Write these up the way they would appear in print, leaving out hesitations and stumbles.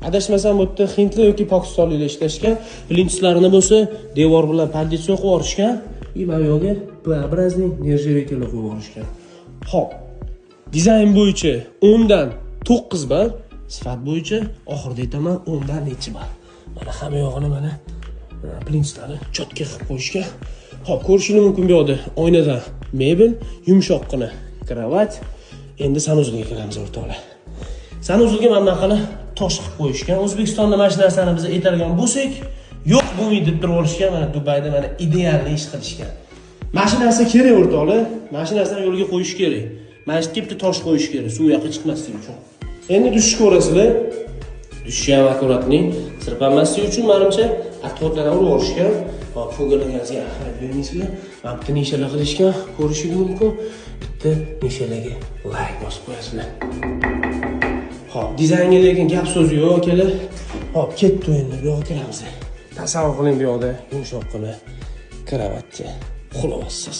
Adashmasam bu yerda hindli yoki pokistonliklar ishlashgan. Plintuslarini bo'lsa, devor bilan konditsiya qo'yib yuborishgan. И mana bu yerga B-образный nержавейкаlar qo'yib yuborishgan. Xo'p. Dizayn bo'yicha 10 dan 9 ball, sifat bo'yicha oxirida aytaman 10 dan necha ball. Mana hamma yog'ini mana plintuslarni chotka qilib qo'yishgan. Xo'p, ko'rishingiz mumkin bu yerda oynadan mebel, yumshoqqina kravat. Endi sanuzulga kiramiz o'rtoqlar. Sanuzulga mana bunaqani tosh qilib qo'yishgan. O'zbekistonda mana shu narsani biz aytadigan bo'lsak, yo'q bo'lmaydi deb turib olishgan. Mana Dubayda mana idealni ish qilishgan. Mana shu narsa kerak o'rtoqlar. Mana shu narsani yo'lga qo'yish kerak. Mana shu tipda tosh qo'yish kerak, suv yoqqa chiqmasligi uchun. Endi dushni ko'rasizlar. Dushni ham akkuratning sirpanmasligi uchun menimcha atvorlarni urib olishgan. Hop, fo'galaganizga ahamiyat bermaysizlar. Mana bitta nishalar qilishgan, ko'rishingiz mumkin. Bitta nishalarga like bosib qo'yasizlar. Hop, dizaynga lekin gap so'z yo'q, akalar. Hop, ketdi endi bu yoqqa kiramiz. Tasavvur qiling bu yoqda yumshoqqina kravatcha uxlayapsiz.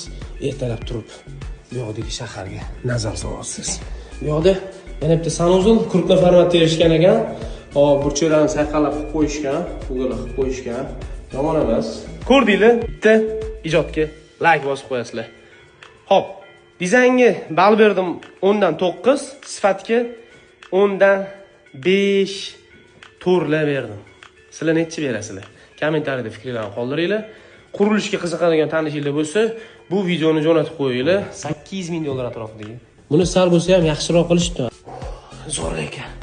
Ertalab turib bu yoqdagi shaharga nazar solyapsiz. Bu yoqda yana bitta sanuzul krupna formatda erishgan ekan. Hop, burchaklarni sayqalab qilib qo'yishgan, uyg'oq qilib qo'yishgan. Yomon emas. Ko'rdinglar? Bitta ijodga like bosib qo'yasizlar. Hop, dizaynga ball berdim 10 dan 9, sifatga 10 dan 5 turlar berdim. Sizlar necha berasizlar? Kommentariyada fikrlarni qoldiringlar. Qurilishga qiziqadigan tanishinglar bo'lsa, bu videoni jo'natib qo'yinglar. $8,000 atrofidagi. Buni sal bo'lsa ham yaxshiroq qilishdi. Zo'r ekan.